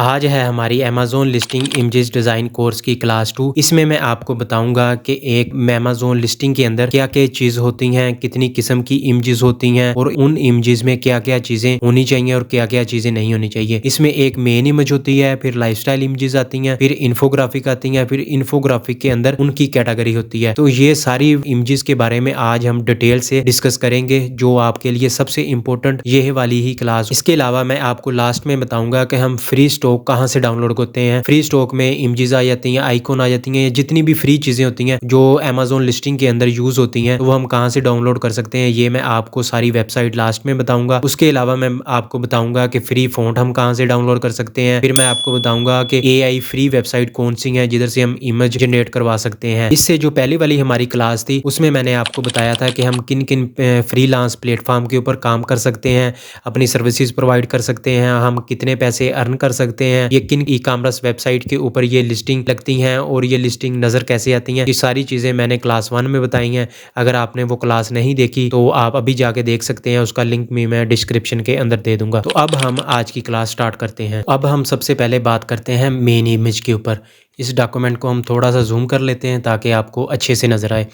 आज है हमारी Amazon listing images design course की क्लास 2। इसमें मैं आपको बताऊंगा कि एक अमेज़न लिस्टिंग के अंदर क्या-क्या चीज़ होती हैं, कितनी किस्म की इमेजेस होती हैं और उन इमेजेस में क्या-क्या चीज़ें होनी चाहिए और क्या-क्या चीज़ें नहीं होनी चाहिए। इसमें एक मेन इमेज होती है, फिर लाइफस्टाइल इमेजेस आती हैं, फिर इन्फोग्राफिक आती हैं, फिर इन्फोग्राफिक के अंदर उनकी कैटेगरी होती है। तो ये सारी इमेजेस के बारे में आज हम डिटेल से डिस्कस करेंगे, जो आपके लिए सबसे इम्पोर्टेंट ये वाली ही क्लास। इसके अलावा मैं आपको लास्ट में बताऊंगा कि हम फ्री स्टॉक कहाँ से डाउनलोड करते हैं। फ्री स्टॉक में इमेजेस आ जाती हैं, आइकॉन आ जाती हैं, जितनी भी फ्री चीज़ें होती हैं जो अमेज़न लिस्टिंग के अंदर यूज़ होती हैं, तो वो हम कहाँ से डाउनलोड कर सकते हैं, ये मैं आपको सारी वेबसाइट लास्ट में बताऊंगा। उसके अलावा मैं आपको बताऊंगा कि फ्री फ़ॉन्ट हम कहाँ से डाउनलोड कर सकते हैं। फिर मैं आपको बताऊंगा कि एआई फ्री वेबसाइट कौन सी है जिधर से हम इमेज जनरेट करवा सकते हैं। इससे जो पहली वाली हमारी क्लास थी उसमें मैंने आपको बताया था कि हम किन किन फ्रीलांस प्लेटफॉर्म के ऊपर काम कर सकते हैं, अपनी सर्विसेज प्रोवाइड कर सकते हैं, हम कितने पैसे अर्न कर सकते हैं, ये किन ई कॉमर्स वेबसाइट के ऊपर ये लिस्टिंग लगती हैं और ये लिस्टिंग नज़र कैसे आती हैं। ये सारी चीज़ें मैंने क्लास 1 में बताई हैं। अगर आपने वो क्लास नहीं देखी तो आप अभी जाके देख सकते हैं, उसका लिंक भी मैं डिस्क्रिप्शन के अंदर दे दूंगा। तो अब हम आज की क्लास स्टार्ट करते हैं। अब हम सबसे पहले बात करते हैं मेन इमेज के ऊपर। इस डॉक्यूमेंट को हम थोड़ा सा जूम कर लेते हैं ताकि आपको अच्छे से नज़र आए।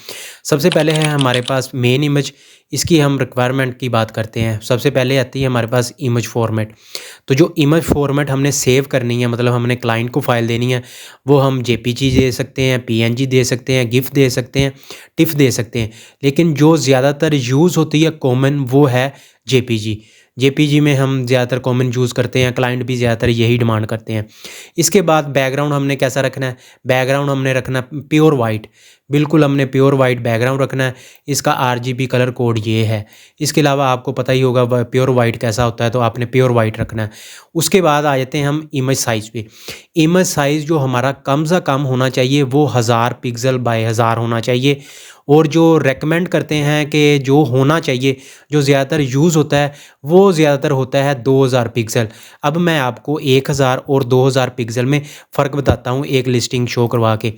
सबसे पहले है हमारे पास मेन इमेज। इसकी हम रिक्वायरमेंट की बात करते हैं। सबसे पहले आती है हमारे पास इमेज फॉर्मेट। तो जो इमेज फॉर्मेट हमने सेव करनी है, मतलब हमने क्लाइंट को फाइल देनी है, वो हम जेपीजी दे सकते हैं, पीएनजी दे सकते हैं, गिफ दे सकते हैं, टिफ दे सकते हैं। लेकिन जो ज़्यादातर यूज़ होती है कॉमन, वो है जेपीजी। जेपीजी में हम ज़्यादातर कॉमन यूज़ करते हैं, क्लाइंट भी ज़्यादातर यही डिमांड करते हैं। इसके बाद बैकग्राउंड हमने कैसा रखना है, बैकग्राउंड हमने रखना प्योर वाइट। बिल्कुल हमने प्योर वाइट बैकग्राउंड रखना है। इसका आरजीबी कलर कोड ये है। इसके अलावा आपको पता ही होगा प्योर वाइट कैसा होता है, तो आपने प्योर वाइट रखना है। उसके बाद आ जाते हैं हम इमेज साइज़ पे। इमेज साइज़ जो हमारा कम से कम होना चाहिए वो 1000 पिक्सल बाय 1000 होना चाहिए। और जो रेकमेंड करते हैं कि जो होना चाहिए, जो ज़्यादातर यूज़ होता है, वो ज़्यादातर होता है 2000 पिक्सल। अब मैं आपको 1000 और 2000 पिक्सल में फ़र्क बताता हूँ एक लिस्टिंग शो करवा के।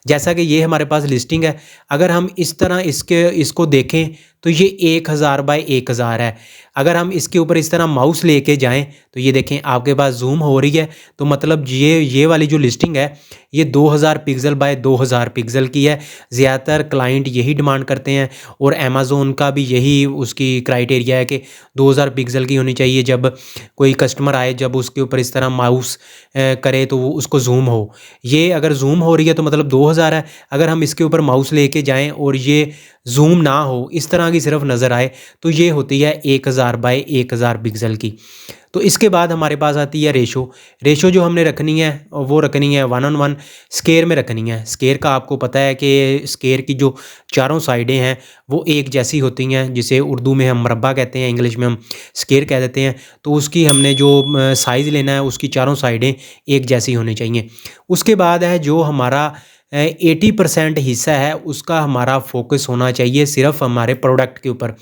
जैसा कि ये हमारे पास लिस्टिंग है, अगर हम इस तरह इसको देखें तो ये 1000 बाय 1000 है। अगर हम इसके ऊपर इस तरह माउस लेके जाएं तो ये देखें आपके पास जूम हो रही है, तो मतलब ये वाली जो लिस्टिंग है ये 2000 पिक्सल बाय 2000 पिक्सल की है। ज़्यादातर क्लाइंट यही डिमांड करते हैं और अमेज़न का भी यही उसकी क्राइटेरिया है कि 2000 पिक्सल की होनी चाहिए। जब कोई कस्टमर आए, जब उसके ऊपर इस तरह माउस करे तो वो उसको जूम हो। ये अगर जूम हो रही है तो मतलब 2000 है। अगर हम इसके ऊपर माउस लेके जाएं और ये जूम ना हो, इस तरह की सिर्फ नज़र आए, तो ये होती है 1000 बाय 1000 पिक्सल की। तो इसके बाद हमारे पास आती है रेशो। रेशो जो हमने रखनी है वो रखनी है 1:1 स्केयर में रखनी है। स्केयर का आपको पता है कि स्केयर की जो चारों साइडें हैं वो एक जैसी होती हैं, जिसे उर्दू में हम मरबा कहते हैं, इंग्लिश में हम स्केयर कह देते हैं। तो उसकी हमने जो साइज़ लेना है उसकी चारों साइडें एक जैसी होनी चाहिए। उसके बाद है जो हमारा 80% हिस्सा है उसका हमारा फोकस होना चाहिए सिर्फ हमारे प्रोडक्ट के ऊपर।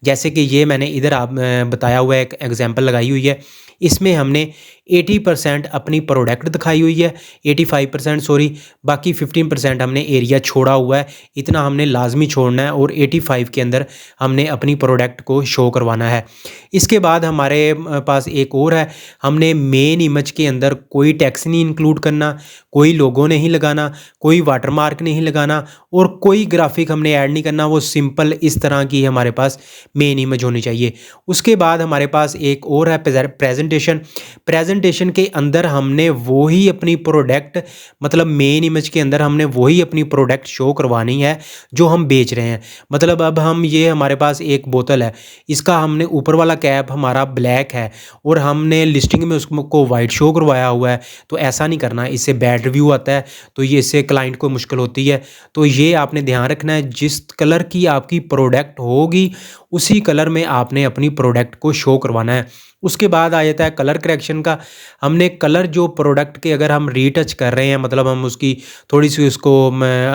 जैसे कि ये मैंने इधर आप बताया हुआ एक एग्जांपल लगाई हुई है। इसमें हमने 80% अपनी प्रोडक्ट दिखाई हुई है, 85% सॉरी, बाकी 15% हमने एरिया छोड़ा हुआ है। इतना हमने लाजमी छोड़ना है और 85 के अंदर हमने अपनी प्रोडक्ट को शो करवाना है। इसके बाद हमारे पास एक और है, हमने मेन इमेज के अंदर कोई टेक्स्ट नहीं इंक्लूड करना, कोई लोगो नहीं लगाना, कोई वाटरमार्क नहीं लगाना और कोई ग्राफिक हमने ऐड नहीं करना। वो सिंपल इस तरह की हमारे पास मेन इमेज होनी चाहिए। उसके बाद हमारे पास एक और है प्रेजेंटेशन के अंदर हमने वही अपनी प्रोडक्ट, मतलब मेन इमेज के अंदर हमने वही अपनी प्रोडक्ट शो करवानी है जो हम बेच रहे हैं। मतलब अब हम ये हमारे पास एक बोतल है, इसका हमने ऊपर वाला कैप हमारा ब्लैक है और हमने लिस्टिंग में उसको वाइट शो करवाया हुआ है, तो ऐसा नहीं करना, इससे बैड रिव्यू आता है, तो ये इससे क्लाइंट को मुश्किल होती है। तो ये आपने ध्यान रखना है, जिस कलर की आपकी प्रोडक्ट होगी उसी कलर में आपने अपनी प्रोडक्ट को शो करवाना है। उसके बाद आ जाता है कलर करेक्शन का। हमने कलर जो प्रोडक्ट के अगर हम रीटच कर रहे हैं, मतलब हम उसकी थोड़ी सी उसको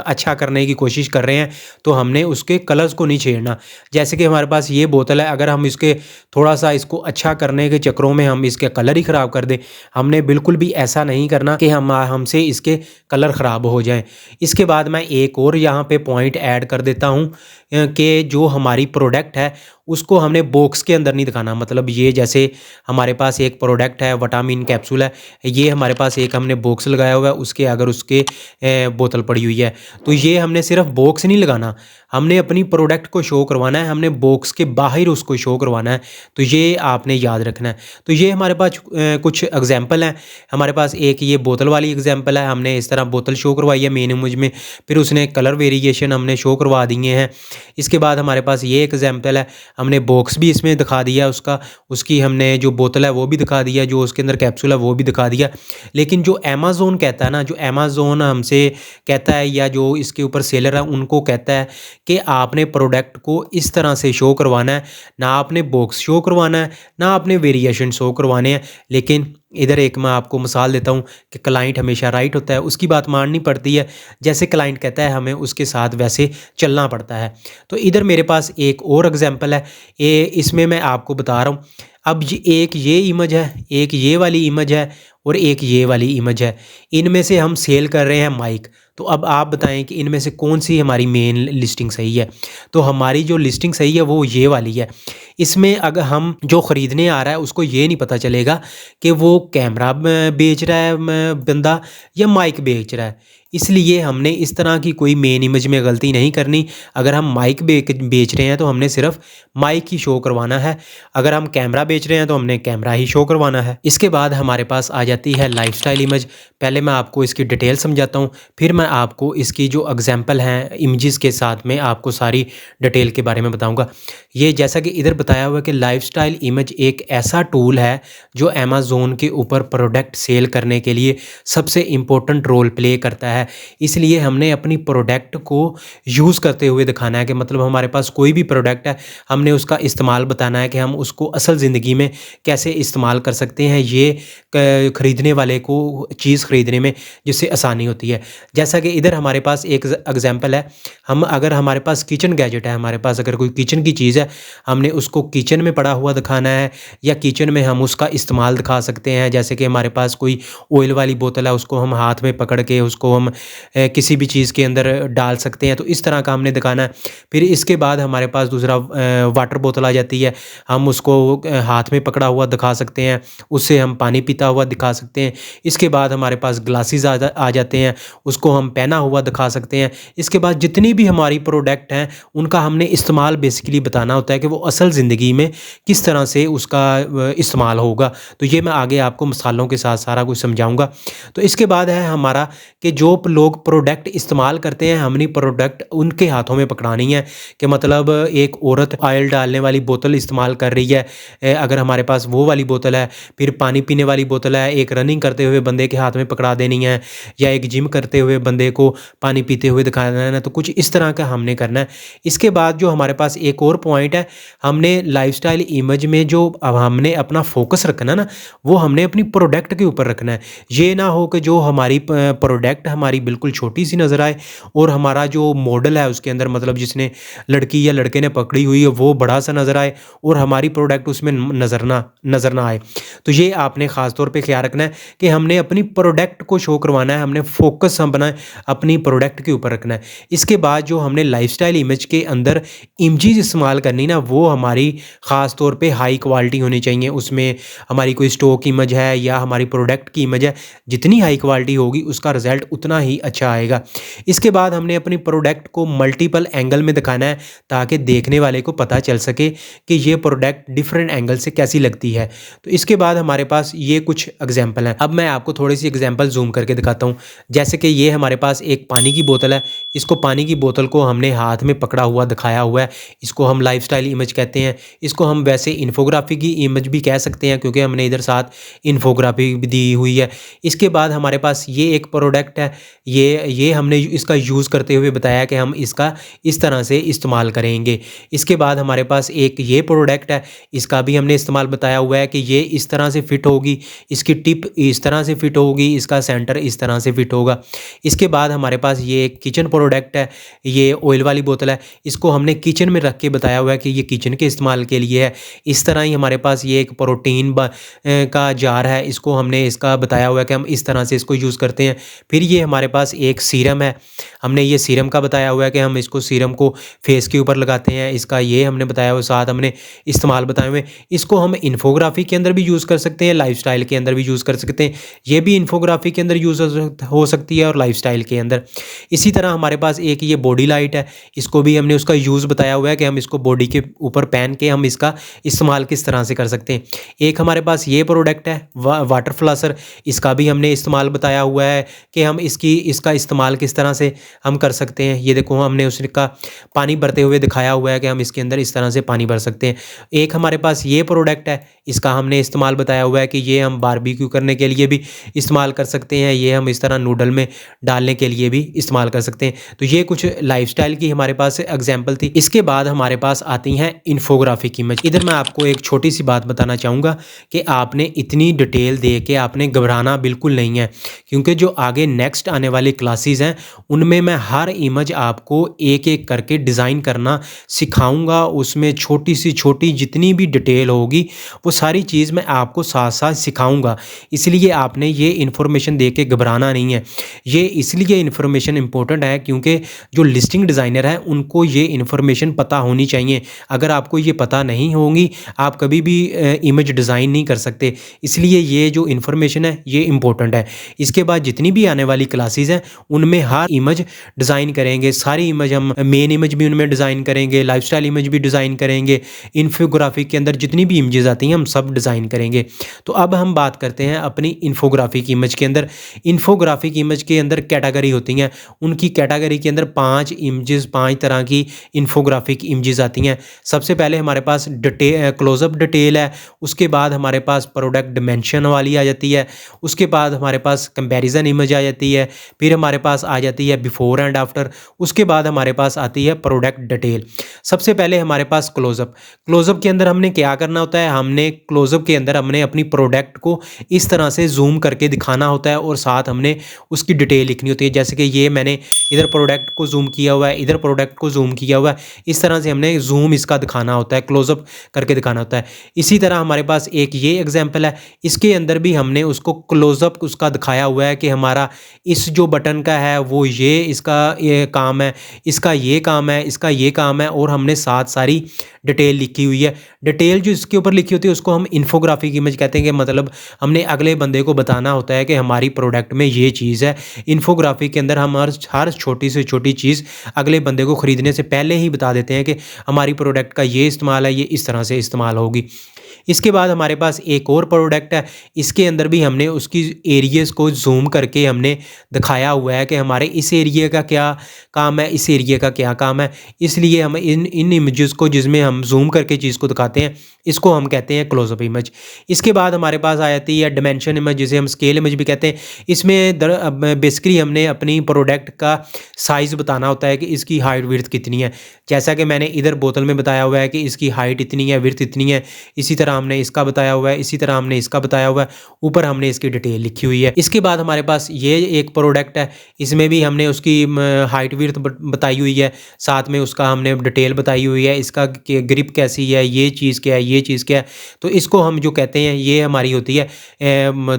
अच्छा करने की कोशिश कर रहे हैं, तो हमने उसके कलर्स को नहीं छेड़ना। जैसे कि हमारे पास ये बोतल है, अगर हम इसके थोड़ा सा इसको अच्छा करने के चक्करों में हम इसके कलर ही ख़राब कर दें, हमने बिल्कुल भी ऐसा नहीं करना कि हमसे इसके कलर ख़राब हो जाएं। इसके बाद मैं एक और यहाँ पे पॉइंट ऐड कर देता हूँ कि जो हमारी प्रोडक्ट है उसको हमने बॉक्स के अंदर नहीं दिखाना। मतलब ये जैसे हमारे पास एक प्रोडक्ट है, विटामिन कैप्सूल है, ये हमारे पास एक हमने बॉक्स लगाया हुआ है, उसके अगर उसके बोतल पड़ी हुई है, तो ये हमने सिर्फ बॉक्स नहीं लगाना, हमने अपनी प्रोडक्ट को शो करवाना है, हमने बॉक्स के बाहर उसको शो करवाना है। तो ये आपने याद रखना है। तो ये हमारे पास कुछ एग्जाम्पल हैं। हमारे पास एक ये बोतल वाली एग्जाम्पल है, हमने इस तरह बोतल शो करवाई है मेन इमेज में, फिर उसने कलर वेरिएशन हमने शो करवा दिए हैं। इसके बाद हमारे पास ये एग्जाम्पल है, हमने बॉक्स भी इसमें दिखा दिया उसका, उसकी हमने जो बोतल है वो भी दिखा दिया, जो उसके अंदर कैप्सूल है वो भी दिखा दिया। लेकिन जो अमेज़न कहता है ना, जो अमेज़न हमसे कहता है या जो इसके ऊपर सेलर है उनको कहता है कि आपने प्रोडक्ट को इस तरह से शो करवाना है, ना आपने बॉक्स शो करवाना है, ना आपने वेरिएशन शो करवाने हैं। लेकिन इधर एक मैं आपको मिसाल देता हूँ कि क्लाइंट हमेशा राइट होता है, उसकी बात माननी पड़ती है, जैसे क्लाइंट कहता है हमें उसके साथ वैसे चलना पड़ता है। तो इधर मेरे पास एक और एग्जांपल है, इसमें मैं आपको बता रहा हूँ। अब एक ये इमेज है, एक ये वाली इमेज है और एक ये वाली इमेज है। इनमें से हम सेल कर रहे हैं माइक। तो अब आप बताएं कि इनमें से कौन सी हमारी मेन लिस्टिंग सही है। तो हमारी जो लिस्टिंग सही है वो ये वाली है। इसमें अगर हम जो ख़रीदने आ रहा है उसको ये नहीं पता चलेगा कि वो कैमरा बेच रहा है बंदा या माइक बेच रहा है। इसलिए हमने इस तरह की कोई मेन इमेज में गलती नहीं करनी। अगर हम माइक बेच रहे हैं तो हमने सिर्फ माइक ही शो करवाना है, अगर हम कैमरा बेच रहे हैं तो हमने कैमरा ही शो करवाना है। इसके बाद हमारे पास आ जाती है लाइफस्टाइल इमेज। पहले मैं आपको इसकी डिटेल समझाता हूँ, फिर मैं आपको इसकी जो एग्जांपल हैं इमेजेस के साथ में आपको सारी डिटेल के बारे में बताऊँगा। ये जैसा कि इधर बताया हुआ है कि लाइफस्टाइल इमेज एक ऐसा टूल है जो अमेज़न के ऊपर प्रोडक्ट सेल करने के लिए सबसे इम्पोर्टेंट रोल प्ले करता है। इसलिए हमने अपनी प्रोडक्ट को यूज़ करते हुए दिखाना है कि मतलब हमारे पास कोई भी प्रोडक्ट है, हमने उसका इस्तेमाल बताना है कि हम उसको असल ज़िंदगी में कैसे इस्तेमाल कर सकते हैं, ये ख़रीदने वाले को चीज़ ख़रीदने में जिससे आसानी होती है। जैसा कि इधर हमारे पास एक एग्जांपल है, हम अगर हमारे पास किचन गैजेट है, हमारे पास अगर कोई किचन की चीज़ है, हमने उसको किचन में पड़ा हुआ दिखाना है या किचन में हम उसका इस्तेमाल दिखा सकते हैं। जैसे कि हमारे पास कोई ऑयल वाली बोतल है, उसको हम हाथ में पकड़ के उसको हम किसी भी चीज़ के अंदर डाल सकते हैं, तो इस तरह का हमने दिखाना है। फिर इसके बाद हमारे पास दूसरा वाटर बोतल आ जाती है, हम उसको हाथ में पकड़ा हुआ दिखा सकते हैं, उससे हम पानी पीता हुआ दिखा सकते हैं। इसके बाद हमारे पास ग्लासेस आ जाते हैं, उसको हम पहना हुआ दिखा सकते हैं। इसके बाद जितनी भी हमारी प्रोडक्ट हैं उनका हमने इस्तेमाल बेसिकली बताना होता है कि वो असल ज़िंदगी में किस तरह से उसका इस्तेमाल होगा। तो ये मैं आगे आपको मिसालों के साथ सारा कुछ समझाऊंगा। तो इसके बाद है हमारा कि जो लोग प्रोडक्ट इस्तेमाल करते हैं, हमने प्रोडक्ट उनके हाथों में पकड़ानी है। कि मतलब एक औरत ऑयल डालने वाली बोतल इस्तेमाल कर रही है, अगर हमारे पास वो वाली बोतल है, फिर पानी पीने वाली बोतल है, एक रनिंग करते हुए बंदे के हाथ में पकड़ा देनी है, या एक जिम करते हुए बंदे को पानी पीते हुए दिखाना है। तो कुछ इस तरह का हमने करना है। इसके बाद जो हमारे पास एक और पॉइंट है, हमने लाइफस्टाइल इमेज में जो अब हमने अपना फोकस रखना ना, वो हमने अपनी प्रोडक्ट के ऊपर रखना है। ये ना हो कि जो हमारी प्रोडक्ट हमारी बिल्कुल छोटी सी नज़र आए और हमारा जो मॉडल है उसके अंदर, मतलब जिसने लड़की या लड़के ने पकड़ी हुई है, वो बड़ा सा नज़र आए और हमारी प्रोडक्ट उसमें नज़र ना आए। तो ये आपने ख़ास तौर पे ख्याल रखना है कि हमने अपनी प्रोडक्ट को शो करवाना है, हमने फोकस अपना अपनी प्रोडक्ट के ऊपर रखना है। इसके बाद जो हमने लाइफस्टाइल इमेज के अंदर इमेजेस इस्तेमाल करनी ना, वो हमारी ख़ास तौर पे हाई क्वालिटी होनी चाहिए। उसमें हमारी कोई स्टॉक इमेज है या हमारी प्रोडक्ट की इमेज है, जितनी हाई क्वालिटी होगी उसका रिज़ल्ट उतना ही अच्छा आएगा। इसके बाद हमने अपनी प्रोडक्ट को मल्टीपल एंगल में दिखाना है ताकि देखने वाले को पता चल सके कि ये प्रोडक्ट डिफरेंट एंगल से कैसी लगती है। तो इसके बाद हमारे पास ये कुछ एग्जाम्पल हैं। अब मैं आपको थोड़ी सी एग्जाम्पल जूम करके दिखाता हूँ। जैसे कि ये हमारे पास एक पानी की बोतल है, इसको पानी की बोतल को हमने हाथ में पकड़ा हुआ दिखाया हुआ है, इसको हम लाइफस्टाइल इमेज कहते हैं। इसको हम वैसे इन्फोग्राफी की इमेज भी कह सकते हैं क्योंकि हमने इधर साथ इन्फोग्राफी भी दी हुई है। इसके बाद हमारे पास ये एक प्रोडक्ट है, ये हमने इसका यूज़ करते हुए बताया कि हम इसका इस तरह से इस्तेमाल करेंगे। इसके बाद हमारे पास एक ये प्रोडक्ट है, इसका भी हमने इस्तेमाल बताया हुआ है कि ये इस तरह से फिट होगी, इसकी टिप इस तरह से फिट होगी, इसका सेंटर इस तरह से फिट होगा। इसके बाद हमारे पास ये एक किचन प्रोडक्ट है, ये ऑयल वाली बोतल है। इसको हमने किचन में रख के बताया हुआ है कि ये किचन के इस्तेमाल के लिए है। इस तरह ही हमारे पास ये एक प्रोटीन का जार है, इसको हमने इसका बताया हुआ है कि हम इस तरह से इसको यूज़ करते हैं। फिर ये हमारे पास एक सीरम है, हमने ये सीरम का बताया हुआ है कि हम इसको सीरम को फेस के ऊपर लगाते हैं, इसका ये हमने बताया हुआ, साथ हमने इस्तेमाल बताए हुए। इसको हम इन्फोग्राफी के अंदर भी यूज़ कर सकते हैं, लाइफस्टाइल के अंदर भी यूज़ कर सकते हैं। ये भी इन्फोग्राफी के अंदर यूज़ हो सकती है और लाइफस्टाइल के अंदर। इसी तरह हमारे पास एक ये बॉडी लाइट है, इसको भी हमने उसका यूज़ बताया हुआ है कि हम इसको बॉडी के ऊपर पहन के हम इसका इस्तेमाल किस तरह से कर सकते हैं। एक हमारे पास ये प्रोडक्ट है वाटर फ्लासर, इसका भी हमने इस्तेमाल बताया हुआ है कि हम इसका इस्तेमाल किस तरह से हम कर सकते हैं। ये देखो हमने उसका पानी भरते हुए दिखाया हुआ है कि हम इसके अंदर इस तरह से पानी भर सकते हैं। एक हमारे पास ये प्रोडक्ट है, इसका हमने इस्तेमाल बताया हुआ है कि ये हम बारबेक्यू करने के लिए भी इस्तेमाल कर सकते हैं, ये हम इस तरह नूडल में डालने के लिए भी इस्तेमाल कर सकते हैं। तो ये कुछ लाइफस्टाइल की हमारे पास एग्जाम्पल थी। इसके बाद हमारे पास आती हैं इन्फोग्राफिक इमेज। इधर मैं आपको एक छोटी सी बात बताना चाहूँगा कि आपने इतनी डिटेल दे के आपने घबराना बिल्कुल नहीं है, क्योंकि जो आगे नेक्स्ट आने वाली क्लासेस हैं उनमें मैं हर इमेज आपको एक एक करके डिज़ाइन करना सिखाऊंगा। उसमें छोटी सी छोटी जितनी भी डिटेल होगी वो सारी चीज़ मैं आपको साथ साथ सिखाऊंगा। इसलिए आपने ये इन्फॉर्मेशन दे के घबराना नहीं है। ये इसलिए इन्फॉर्मेशन इंपॉर्टेंट है क्योंकि जो लिस्टिंग डिज़ाइनर है उनको ये इन्फॉर्मेशन पता होनी चाहिए। अगर आपको ये पता नहीं होगी आप कभी भी इमेज डिज़ाइन नहीं कर सकते। इसलिए ये जो इन्फॉर्मेशन है ये इम्पोर्टेंट है। इसके बाद जितनी भी आने वाली क्लासेस हैं उनमें हर इमेज डिज़ाइन करेंगे, सारी इमेज हम मेन इमेज भी उनमें डिज़ाइन करेंगे, लाइफस्टाइल इमेज भी डिज़ाइन करेंगे, इन्फोग्राफिक के अंदर जितनी भी इमेजेस आती हैं हम सब डिज़ाइन करेंगे। तो अब हम बात करते हैं अपनी इन्फोग्राफिक इमेज के अंदर। इन्फोग्राफिक इमेज के अंदर कैटेगरी होती हैं, उनकी कैटेगरी के अंदर 5 इमेजेस 5 तरह की इन्फोग्राफिक इमेजेस आती हैं। सबसे पहले हमारे पास क्लोजअप डिटेल है, उसके बाद हमारे पास प्रोडक्ट डिमेंशन वाली आ जाती है, उसके बाद हमारे पास कंपैरिजन इमेज आ जाती है, फिर हमारे पास आ जाती है बिफोर एंड आफ्टर, उसके बाद हमारे पास आती है प्रोडक्ट डिटेल। सबसे पहले हमारे पास क्लोजअप। क्लोजअप के अंदर हमने क्या करना होता है, हमने क्लोजअप के अंदर हमने अपनी प्रोडक्ट को इस तरह से जूम करके दिखाना होता है और साथ हमने उसकी डिटेल लिखनी होती है। जैसे कि ये मैंने इधर प्रोडक्ट को जूम किया हुआ है, इधर प्रोडक्ट को जूम किया हुआ है, इस तरह से हमने जूम इसका दिखाना होता है, क्लोजअप करके दिखाना होता है। इसी तरह हमारे पास एक ये एग्जाम्पल है, इसके अंदर भी हमने उसको क्लोजअप उसका दिखाया हुआ है कि हमारा इस जो बटन का है वो इसका ये काम है, इसका ये काम है, इसका ये काम है, और हमने साथ सारी डिटेल लिखी हुई है। डिटेल जो इसके ऊपर लिखी होती है उसको हम इन्फोग्राफिक इमेज कहते हैं कि मतलब हमने अगले बंदे को बताना होता है कि हमारी प्रोडक्ट में ये चीज़ है। इन्फोग्राफिक के अंदर हम हर छोटी से छोटी चीज़ अगले बंदे को ख़रीदने से पहले ही बता देते हैं कि हमारी प्रोडक्ट का ये इस्तेमाल है, ये इस तरह से इस्तेमाल होगी। इसके बाद हमारे पास एक और प्रोडक्ट है, इसके अंदर भी हमने उसकी एरियाज़ को जूम करके हमने दिखाया हुआ है कि हमारे इस एरिया का क्या काम है, इस एरिया का क्या काम है। इसलिए हम इन इमेजेस को जिसमें हम जूम करके चीज़ को दिखाते हैं इसको हम कहते हैं क्लोजअप इमेज। इसके बाद हमारे पास आ जाती है डिमेंशन इमेज, जिसे हम स्केल इमेज भी कहते हैं। इसमें बेसिकली हमने अपनी प्रोडक्ट का साइज़ बताना होता है कि इसकी हाइट विड्थ कितनी है। जैसा कि मैंने इधर बोतल में बताया हुआ है कि इसकी हाइट इतनी है, विड्थ इतनी है, इसी तरह हमने इसका बताया हुआ है, इसी तरह हमने इसका बताया हुआ है, ऊपर हमने इसकी डिटेल लिखी हुई है। इसके बाद हमारे पास ये एक प्रोडक्ट है, इसमें भी हमने उसकी हाइट विड्थ बताई हुई है, साथ में उसका हमने डिटेल बताई हुई है, इसका ग्रिप कैसी है, ये चीज़ क्या है, ये चीज़ क्या है। तो इसको हम जो कहते हैं ये हमारी होती है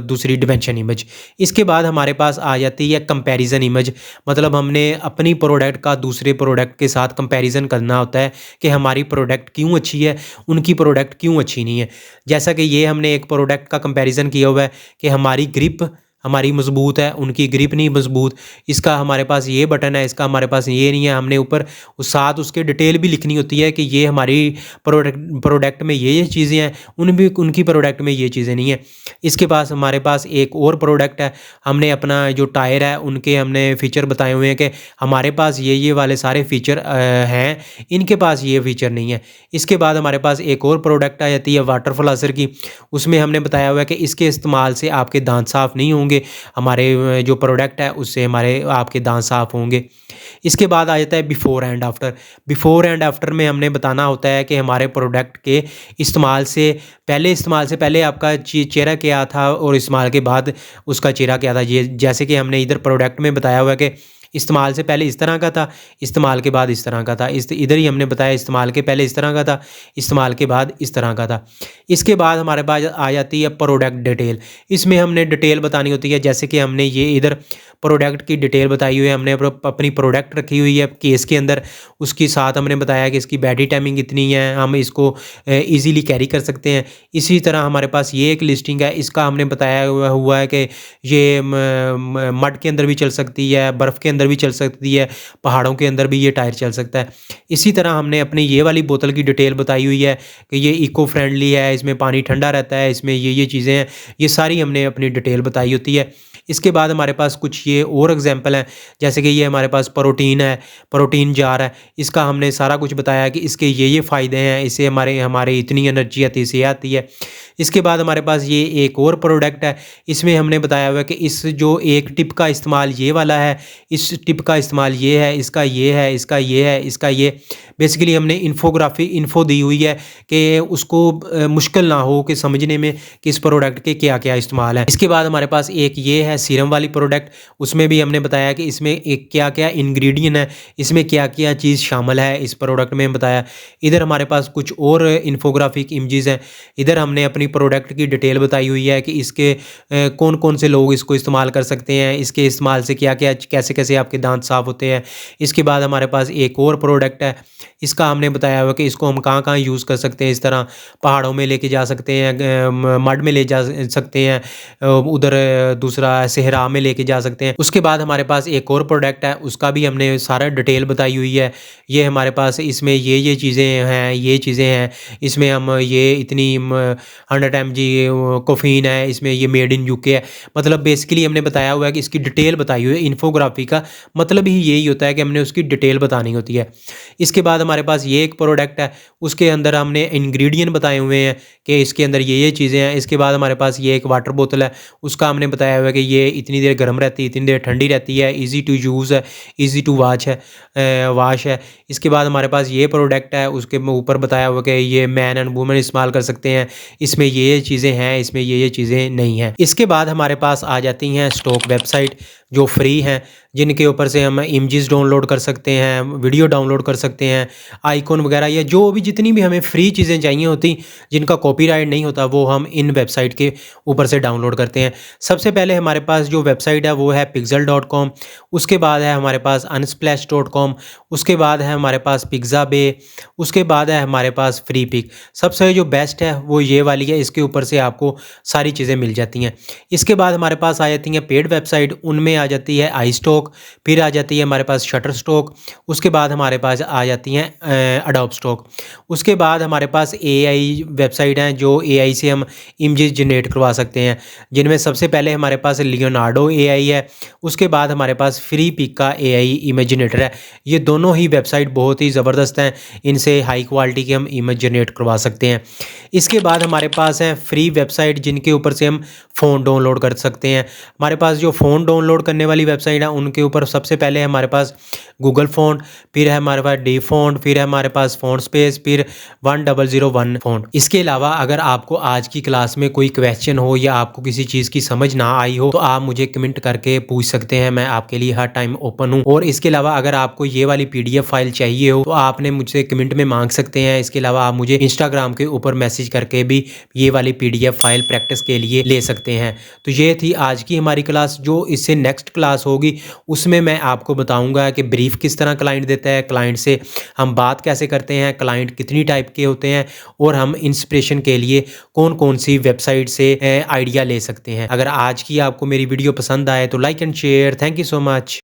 दूसरी डिमेंशन इमेज। इसके बाद हमारे पास आ जाती है कंपैरिजन इमेज, मतलब हमने अपनी प्रोडक्ट का दूसरे प्रोडक्ट के साथ कंपैरिजन करना होता है कि हमारी प्रोडक्ट क्यों अच्छी है, उनकी प्रोडक्ट क्यों अच्छी नहीं है। जैसा कि ये हमने एक प्रोडक्ट का कंपैरिजन किया हुआ है कि हमारी ग्रिप हमारी मजबूत है, उनकी ग्रिप नहीं मजबूत, इसका हमारे पास ये बटन है, इसका हमारे पास ये नहीं है। हमने ऊपर उस साथ उसके डिटेल भी लिखनी होती है कि ये हमारी प्रोडक्ट में ये चीज़ें हैं, उनकी प्रोडक्ट में ये चीज़ें नहीं है। इसके पास हमारे पास एक और प्रोडक्ट है, हमने अपना जो टायर है उनके हमने फ़ीचर बताए हुए हैं कि हमारे पास ये वाले सारे फ़ीचर हैं, इनके पास ये फ़ीचर नहीं है। इसके बाद हमारे पास एक और प्रोडक्ट आ जाती है वाटर फ्लासर की, उसमें हमने बताया हुआ है कि इसके इस्तेमाल से आपके दांत साफ़ नहीं होंगे, होंगे, हमारे जो प्रोडक्ट है उससे हमारे आपके दांत साफ़ होंगे। इसके बाद आ जाता है before and after. Before and after में हमने बताना होता है कि हमारे प्रोडक्ट के इस्तेमाल से पहले आपका चेहरा क्या था और इस्तेमाल के बाद उसका चेहरा क्या था। ये जैसे कि हमने इधर प्रोडक्ट में बताया हुआ है कि इस्तेमाल से पहले इस तरह का था, इस्तेमाल के बाद इस तरह का था। इधर ही हमने बताया इस्तेमाल के पहले इस तरह का था, इस्तेमाल के बाद इस तरह का था। इसके बाद हमारे पास आ जाती है प्रोडक्ट डिटेल। इसमें हमने डिटेल बतानी होती है, जैसे कि हमने ये इधर प्रोडक्ट की डिटेल बताई हुई है, हमने अपनी प्रोडक्ट रखी हुई है केस के अंदर। उसके साथ हमने बताया कि इसकी बैटरी टाइमिंग इतनी है, हम इसको ईज़िली कैरी कर सकते हैं। इसी तरह हमारे पास ये एक लिस्टिंग है, इसका हमने बताया हुआ है कि ये मड के अंदर भी चल सकती है, बर्फ़ के अंदर भी चल सकती है, पहाड़ों के अंदर भी ये टायर चल सकता है। इसी तरह हमने अपनी ये वाली बोतल की डिटेल बताई हुई है कि ये इको फ्रेंडली है, इसमें पानी ठंडा रहता है, इसमें ये चीज़ें हैं। ये सारी हमने अपनी डिटेल बताई होती है। इसके बाद हमारे पास कुछ ये और एग्जांपल हैं, जैसे कि ये हमारे पास प्रोटीन है, प्रोटीन जार है। इसका हमने सारा कुछ बताया कि इसके ये फ़ायदे हैं, इससे हमारे हमारे इतनी एनर्जी आती है, इससे आती है। इसके बाद हमारे पास ये एक और प्रोडक्ट है, इसमें हमने बताया हुआ है कि इस जो एक टिप का इस्तेमाल ये वाला है, इस टिप का इस्तेमाल ये है, इसका ये है, इसका ये है, इसका ये। बेसिकली हमने इन्फो दी हुई है कि उसको मुश्किल ना हो कि समझने में कि इस प्रोडक्ट के क्या-क्या इस्तेमाल हैं। इसके बाद हमारे पास एक ये है सीरम वाली प्रोडक्ट, उसमें भी हमने बताया कि इसमें एक क्या-क्या इंग्रेडिएंट है, इसमें क्या-क्या चीज़ शामिल है, इस प्रोडक्ट में बताया। इधर हमारे पास कुछ और इन्फोग्राफिक इमेजेस हैं। इधर हमने अपनी प्रोडक्ट की डिटेल बताई हुई है कि इसके कौन-कौन से लोग इसको इस्तेमाल कर सकते हैं, इसके इस्तेमाल से क्या-क्या कैसे-कैसे आपके दाँत साफ़ होते हैं। इसके बाद हमारे पास एक और प्रोडक्ट है, इसका हमने बताया हुआ कि इसको हम कहाँ-कहाँ यूज़ कर सकते हैं। इस तरह पहाड़ों में लेके जा सकते हैं, मड में ले जा सकते हैं, उधर दूसरा सेहरा में लेके जा सकते हैं। उसके बाद हमारे पास एक और प्रोडक्ट है, उसका भी हमने सारा डिटेल बताई हुई है। ये हमारे पास इसमें ये चीज़ें हैं, ये चीज़ें हैं, इसमें हम ये इतनी 100 mg कैफ़ीन है, इसमें ये मेड इन यूके है। मतलब बेसिकली हमने बताया हुआ है कि इसकी डिटेल बताई हुई है। इन्फोग्राफी का मतलब ही यही होता है कि हमने उसकी डिटेल बतानी होती है। इसके बाद हमारे पास ये एक प्रोडक्ट है, उसके अंदर हमने इंग्रेडिएंट बताए हुए हैं कि इसके अंदर ये चीज़ें हैं। इसके बाद हमारे पास ये एक वाटर बोतल है, उसका हमने बताया हुआ है कि ये इतनी देर गर्म रहती है, इतनी देर ठंडी रहती है, ईज़ी टू यूज़ है, ईज़ी टू वाश है। इसके बाद हमारे पास ये प्रोडक्ट है, उसके ऊपर बताया हुआ कि ये मैन एंड वुमेन इस्तेमाल कर सकते हैं, इसमें ये चीज़ें हैं, इसमें ये चीज़ें नहीं हैं। इसके बाद हमारे पास आ जाती हैं स्टॉक वेबसाइट जो फ्री हैं, जिनके ऊपर से हम इमेजेस डाउनलोड कर सकते हैं, वीडियो डाउनलोड कर सकते हैं, आइकॉन वगैरह या जो भी जितनी भी हमें फ्री चीज़ें चाहिए होती जिनका कॉपीराइट नहीं होता, वो हम इन वेबसाइट के ऊपर से डाउनलोड करते हैं। सबसे पहले हमारे पास जो वेबसाइट है वो है pixel.com, उसके बाद है हमारे पास unsplash.com, उसके बाद है हमारे पास पिक्साबे, उसके बाद है हमारे पास फ्री पिक। सबसे जो बेस्ट है वो ये वाली है, इसके ऊपर से आपको सारी चीज़ें मिल जाती हैं। इसके बाद हमारे पास आ जाती हैं पेड वेबसाइट, उनमें आ जाती है iStock, फिर आ जाती है हमारे पास शटरस्टॉक, उसके बाद हमारे पास आ जाती हैं एडोब स्टॉक। उसके बाद हमारे पास एआई वेबसाइट हैं जो एआई से हम इमेजेस जनरेट करवा सकते हैं, जिनमें सबसे पहले हमारे पास लियोनार्डो एआई है, उसके बाद हमारे पास फ्री पिक का एआई इमेज जनरेटर है। ये दोनों ही वेबसाइट बहुत ही ज़बरदस्त हैं, इनसे हाई क्वालिटी के हम इमेज जनरेट करवा सकते हैं। इसके बाद हमारे पास हैं फ्री वेबसाइट जिनके ऊपर से हम फ़ोन डाउनलोड कर सकते हैं। हमारे पास जो फ़ोन डाउनलोड करने वाली वेबसाइट है उनके ऊपर सबसे पहले हमारे पास गूगल फ़ोन, फिर है हमारे पास डी फ़ोन, फिर है हमारे पास फ़ोन स्पेस, फिर 1001 फ़ोन। इसके अलावा अगर आपको आज की क्लास में कोई क्वेश्चन हो या आपको किसी चीज़ की समझ ना आई हो तो आप मुझे कमेंट करके पूछ सकते हैं, मैं आपके लिए हर टाइम ओपन हूँ। और इसके अलावा अगर आपको ये वाली PDF फाइल चाहिए हो तो आपने मुझसे कमेंट में मांग सकते हैं। इसके अलावा आप मुझे इंस्टाग्राम के ऊपर मैसेज करके भी ये वाली PDF फाइल प्रैक्टिस के लिए ले सकते हैं। तो ये थी आज की हमारी क्लास। जो इससे नेक्स्ट क्लास होगी उसमें मैं आपको बताऊंगा कि ब्रीफ किस तरह क्लाइंट देता है, क्लाइंट से हम बात कैसे करते हैं, क्लाइंट कितनी टाइप के होते हैं और हम इंस्पिरेशन के लिए कौन कौन सी वेबसाइट से आइडिया ले सकते हैं। अगर आज की आपको मेरी वीडियो पसंद आए तो like and share. Thank you so much.